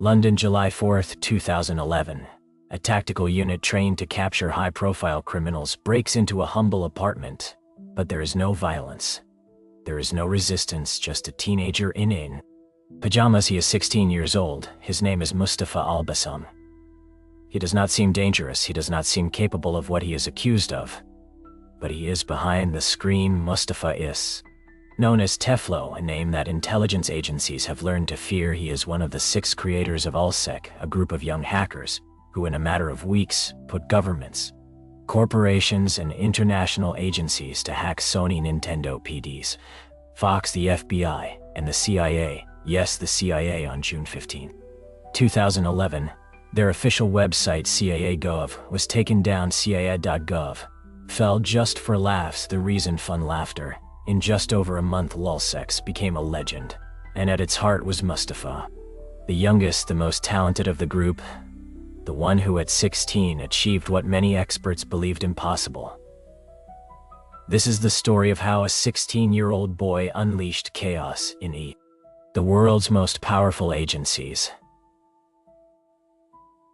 London, July 4, 2011. A tactical unit trained to capture high-profile criminals breaks into a humble apartment, but there is no violence. There is no resistance, just a teenager in pajamas. He is 16 years old. His name is Mustafa al Bassam. He does not seem dangerous. He does not seem capable of what he is accused of. But he is behind the screen. Mustafa is known as tflow, a name that intelligence agencies have learned to fear. He is one of the 6 creators of LulzSec, a group of young hackers who in a matter of weeks put governments, corporations, and international agencies to hack Sony, Nintendo, PDs, Fox, the FBI, and the CIA. Yes, the CIA. On June 15, 2011, their official website CIA.gov was taken down. CIA.gov fell just for laughs. The reason: fun laughter. In just over a month, LulzSec became a legend, and at its heart was Mustafa, the youngest, the most talented of the group, the one who at 16 achieved what many experts believed impossible. This is the story of how a 16-year-old boy unleashed chaos in the world's most powerful agencies.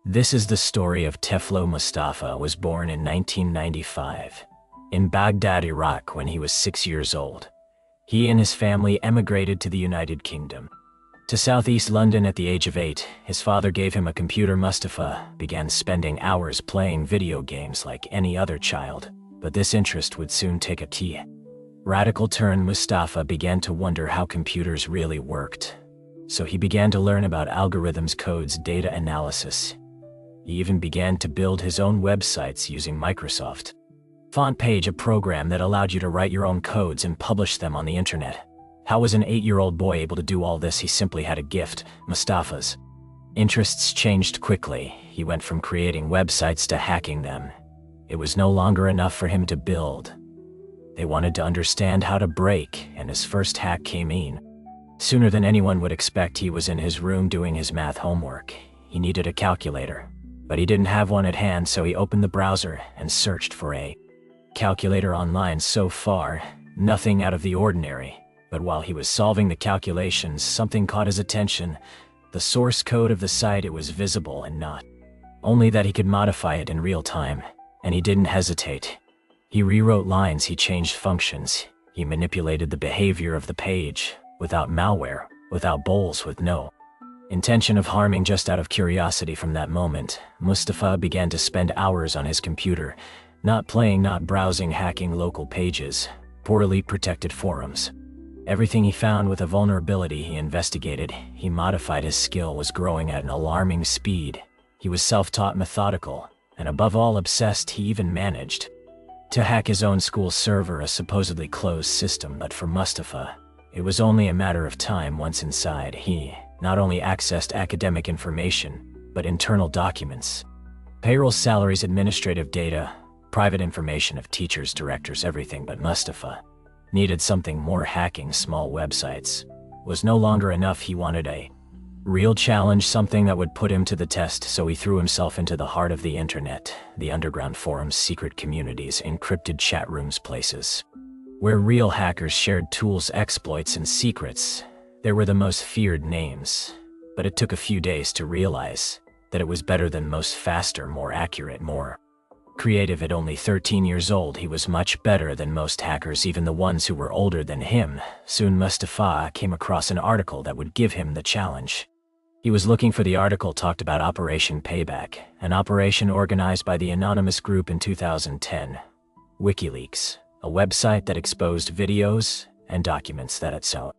This is the story of tflow. Mustafa was born in 1995 in Baghdad, Iraq, when he was 6 years old. He and his family emigrated to the United Kingdom, to southeast London at the age of 8. His father gave him a computer. Mustafa began spending hours playing video games like any other child, but this interest would soon take a radical turn. Mustafa began to wonder how computers really worked, so he began to learn about algorithms, codes, data analysis. He even began to build his own websites using Microsoft Font Page, a program that allowed you to write your own codes and publish them on the internet. How was an 8-year-old boy able to do all this? He simply had a gift. Mustafa's interests changed quickly. He went from creating websites to hacking them. It was no longer enough for him to build. They wanted to understand how to break, and his first hack came in sooner than anyone would expect. He was in his room doing his math homework. He needed a calculator, but he didn't have one at hand, so he opened the browser and searched for a calculator online. So far, nothing out of the ordinary. But while he was solving the calculations, something caught his attention. The source code of the site. It was visible, and not only that, he could modify it in real time, and he didn't hesitate. He rewrote lines, he changed functions, he manipulated the behavior of the page, without malware, without bols, with no intention of harming, just out of curiosity. From that moment, Mustafa began to spend hours on his computer, not playing, not browsing, hacking local pages, poorly protected forums. Everything he found with a vulnerability he investigated. He modified. His skill was growing at an alarming speed. He was self-taught, methodical, and above all obsessed. He even managed to hack his own school server, a supposedly closed system. But for Mustafa, it was only a matter of time. Once inside, he not only accessed academic information, but internal documents, payroll, salaries, administrative data, private information of teachers, directors, everything. But Mustafa needed something more. Hacking small websites was no longer enough. He wanted a real challenge, something that would put him to the test. So he threw himself into the heart of the internet, the underground forums, secret communities, encrypted chat rooms, places where real hackers shared tools, exploits, and secrets. There were the most feared names, but it took a few days to realize that it was better than most, faster, more accurate, more creative. At only 13 years old, he was much better than most hackers, even the ones who were older than him. Soon Mustafa came across an article that would give him the challenge. He was looking for the article talked about Operation Payback, an operation organized by the anonymous group in 2010. WikiLeaks, a website that exposed videos and documents that its own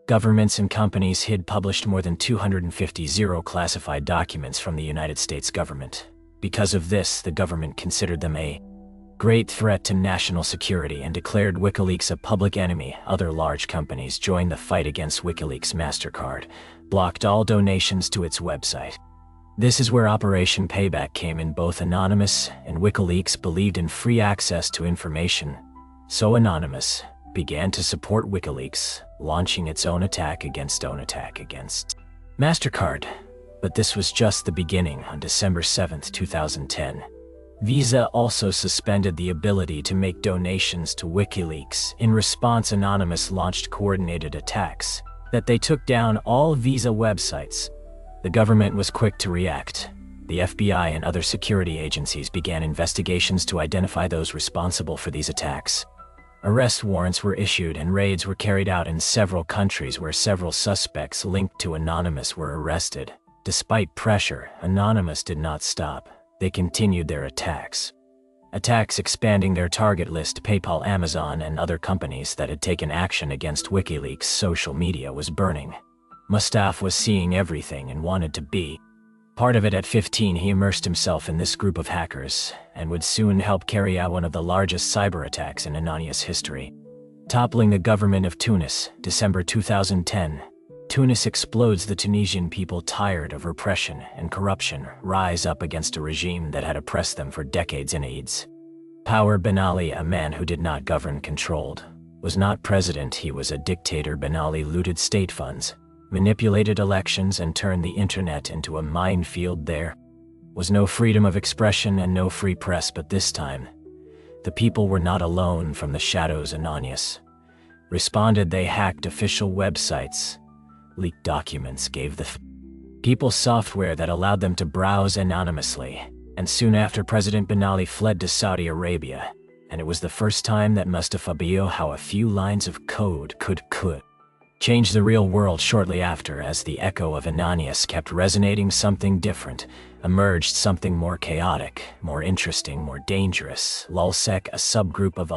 governments and companies hid, published more than 250 classified documents from the United States government. Because of this, the government considered them a great threat to national security and declared WikiLeaks a public enemy. Other large companies joined the fight against WikiLeaks. MasterCard blocked all donations to its website. This is where Operation Payback came in. Both Anonymous and WikiLeaks believed in free access to information, so Anonymous began to support WikiLeaks, launching its own attack against MasterCard. But this was just the beginning. On December 7, 2010, Visa also suspended the ability to make donations to WikiLeaks. In response, Anonymous launched coordinated attacks that they took down all Visa websites, The government was quick to react. The FBI and other security agencies began investigations to identify those responsible for these attacks. Arrest warrants were issued and raids were carried out in several countries where several suspects linked to Anonymous were arrested. Despite pressure, Anonymous did not stop. They continued their attacks. Attacks expanding their target list. PayPal, Amazon, and other companies that had taken action against WikiLeaks' social media was burning. Mustafa was seeing everything and wanted to be part of it. At 15, he immersed himself in this group of hackers and would soon help carry out one of the largest cyber attacks in Anonymous history. Toppling the government of Tunis, December 2010. Tunis explodes. The Tunisian people, tired of repression and corruption, rise up against a regime that had oppressed them for decades in AIDS. Power. Ben Ali, a man who did not govern, controlled, was not president, he was a dictator. Ben Ali looted state funds, manipulated elections, and turned the internet into a minefield. There was no freedom of expression and no free press, but this time, the people were not alone. From the shadows, Anonymous responded. They hacked official websites, leaked documents, gave the people software that allowed them to browse anonymously, and soon after, President Ben Ali fled to Saudi Arabia, and it was the first time that Mustafa knew how a few lines of code could change the real world. Shortly after, as the echo of Anonymous kept resonating, something different emerged, something more chaotic, more interesting, more dangerous. LulzSec, a subgroup of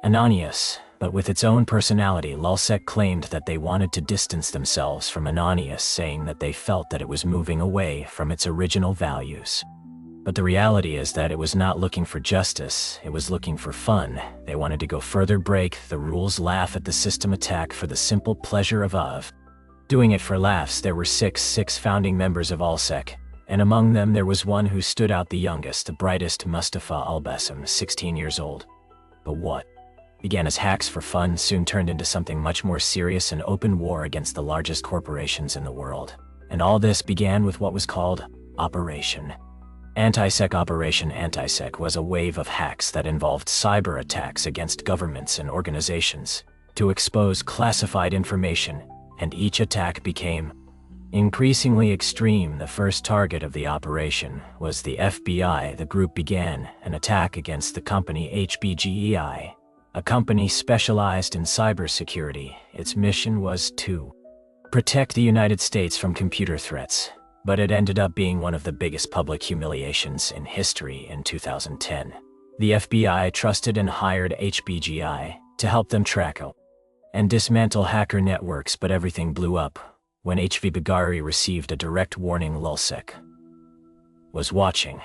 Anonymous, but with its own personality. LulzSec claimed that they wanted to distance themselves from Anonymous, saying that they felt that it was moving away from its original values. But the reality is that it was not looking for justice, it was looking for fun. They wanted to go further, break the rules, laugh at the system, attack for the simple pleasure of doing it for laughs. There were six founding members of LulzSec, and among them there was one who stood out, the youngest, the brightest, Mustafa al Bassam, 16 years old. But what began as hacks for fun soon turned into something much more serious, an open war against the largest corporations in the world. And all this began with what was called Operation Anti-Sec. Operation Anti-Sec was a wave of hacks that involved cyber attacks against governments and organizations to expose classified information, and each attack became increasingly extreme. The first target of the operation was the FBI. The group began an attack against the company HBGEI, a company specialized in cybersecurity. Its mission was to protect the United States from computer threats, but it ended up being one of the biggest public humiliations in history. In 2010, the FBI trusted and hired HBGI to help them track out and dismantle hacker networks, but everything blew up when HBGI received a direct warning. LulzSec was watching,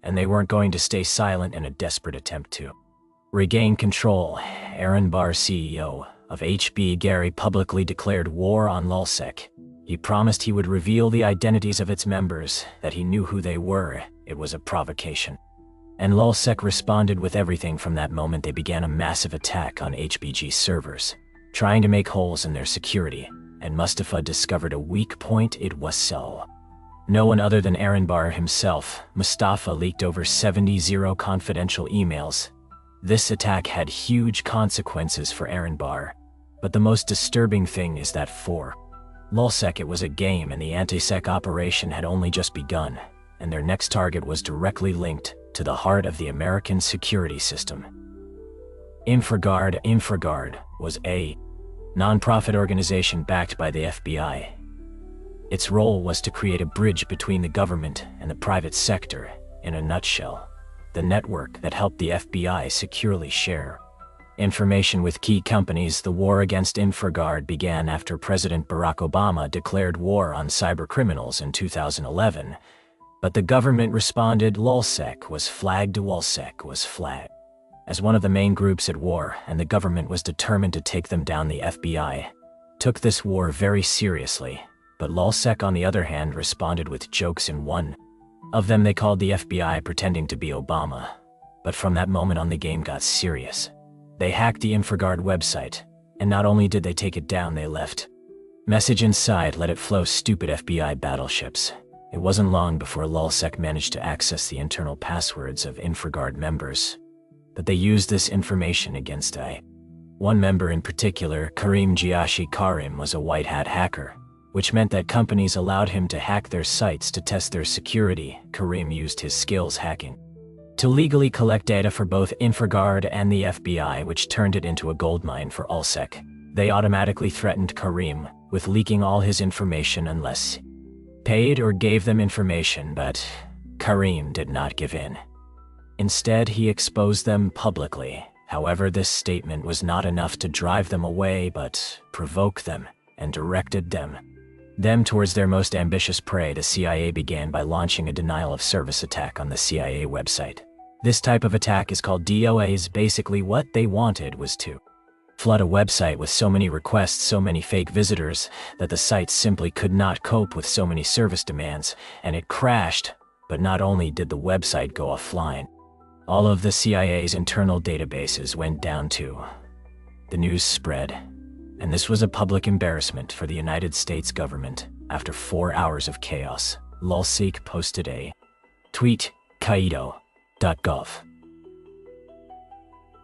and they weren't going to stay silent. In a desperate attempt to regain control, Aaron Barr, CEO of HBGI, publicly declared war on LulzSec. He promised he would reveal the identities of its members, that he knew who they were. It was a provocation, and LulzSec responded with everything. From that moment, they began a massive attack on HBG servers, trying to make holes in their security, and Mustafa discovered a weak point. It was no one other than Aaron Barr himself. Mustafa leaked over 70 confidential emails. This attack had huge consequences for Aaron Barr, but the most disturbing thing is that for LulzSec it was a game, and the anti-sec operation had only just begun, and their next target was directly linked to the heart of the American security system. InfraGard was a non-profit organization backed by the FBI. Its role was to create a bridge between the government and the private sector. In a nutshell, the network that helped the FBI securely share information with key companies. The war against InfraGard began after President Barack Obama declared war on cybercriminals in 2011, but the government responded. LulzSec was flagged as one of the main groups at war, and the government was determined to take them down. The FBI took this war very seriously, but LulzSec, on the other hand, responded with jokes. In one of them, they called the FBI pretending to be Obama. But from that moment on, the game got serious. They hacked the InfraGard website, and not only did they take it down, they left message inside, let it flow. Stupid FBI battleships. It wasn't long before LulzSec managed to access the internal passwords of InfraGard members, but they used this information against one member in particular. Karim Giashi. Karim was a white hat hacker which meant that companies allowed him to hack their sites to test their security. Karim used his skills hacking to legally collect data for both InfraGard and the FBI, which turned it into a goldmine for LulzSec. They automatically threatened Karim with leaking all his information unless paid or gave them information, but Karim did not give in. Instead, he exposed them publicly. However, this statement was not enough to drive them away, but provoke them and directed them towards their most ambitious prey. The CIA began by launching a denial-of-service attack on the CIA website. This type of attack is called DOAs. Basically, what they wanted was to flood a website with so many requests, so many fake visitors, that the site simply could not cope with so many service demands, and it crashed. But not only did the website go offline, all of the CIA's internal databases went down too. The news spread, and this was a public embarrassment for the United States government. After 4 hours of chaos, LulzSec posted a tweet, Kaido.gov.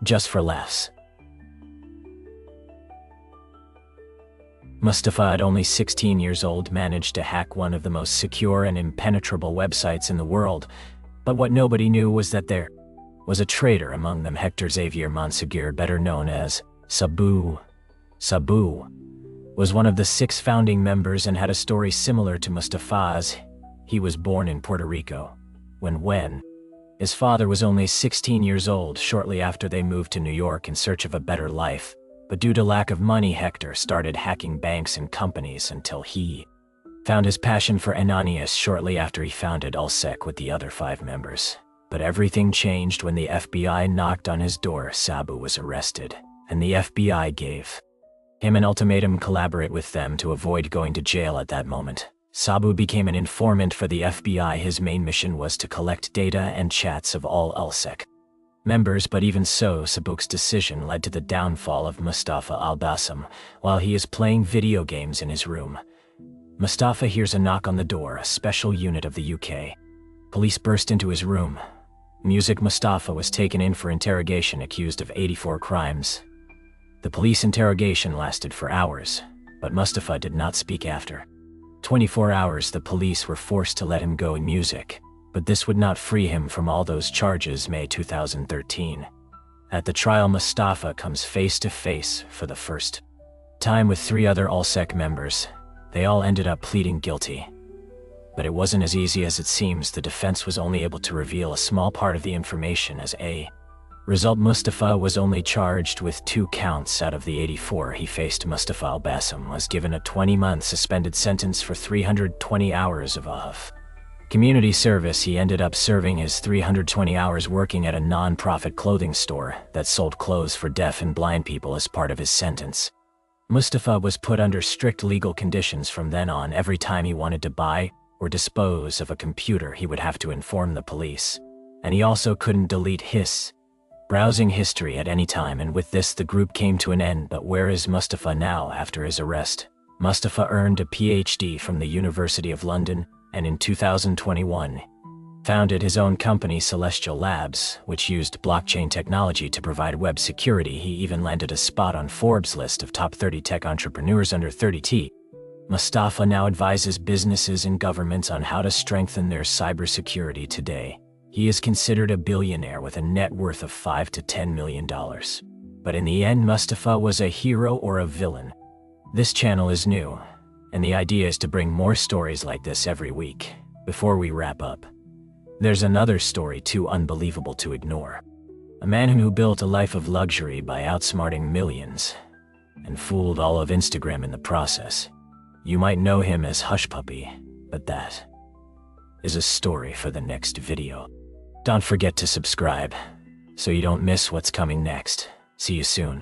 Just for laughs. Mustafa, at only 16 years old, managed to hack one of the most secure and impenetrable websites in the world, but what nobody knew was that there was a traitor among them. Hector Xavier Monsegur, better known as Sabu, was one of the 6 founding members and had a story similar to Mustafa's. He was born in Puerto Rico when his father was only 16 years old. Shortly after, they moved to New York in search of a better life. But due to lack of money, Hector started hacking banks and companies until he found his passion for Anonymous. Shortly after, he founded LulzSec with the other 5 members. But everything changed when the FBI knocked on his door. Sabu was arrested, and the FBI gave him an ultimatum: collaborate with them to avoid going to jail. At that moment, Sabu became an informant for the FBI. His main mission was to collect data and chats of all LulzSec members, but even so, Sabu's decision led to the downfall of Mustafa al Bassam. While he is playing video games in his room, Mustafa hears a knock on the door. A special unit of the UK police burst into his room. Mustafa was taken in for interrogation, accused of 84 crimes. The police interrogation lasted for hours, but Mustafa did not speak. After 24 hours, the police were forced to let him go. But this would not free him from all those charges. May 2013. At the trial, Mustafa comes face to face for the first time with 3 other LulzSec members. They all ended up pleading guilty. But it wasn't as easy as it seems. The defense was only able to reveal a small part of the information. As a result, Mustafa was only charged with 2 counts out of the 84 he faced. Mustafa al Bassam was given a 20-month suspended sentence for 320 hours of community service. He ended up serving his 320 hours working at a non-profit clothing store that sold clothes for deaf and blind people as part of his sentence. Mustafa was put under strict legal conditions from then on. Every time he wanted to buy or dispose of a computer, he would have to inform the police. And he also couldn't delete his browsing history at any time, and with this, the group came to an end. But where is Mustafa now after his arrest? Mustafa earned a PhD from the University of London, and in 2021, founded his own company, Celestial Labs, which used blockchain technology to provide web security. He even landed a spot on Forbes' list of top 30 tech entrepreneurs under 30T. Mustafa now advises businesses and governments on how to strengthen their cybersecurity today. He is considered a billionaire with a net worth of $5 to $10 million. But in the end, Mustafa was a hero or a villain. This channel is new, and the idea is to bring more stories like this every week. Before we wrap up, there's another story too unbelievable to ignore. A man who built a life of luxury by outsmarting millions and fooled all of Instagram in the process. You might know him as Hush Puppy, but that is a story for the next video. Don't forget to subscribe so you don't miss what's coming next. See you soon.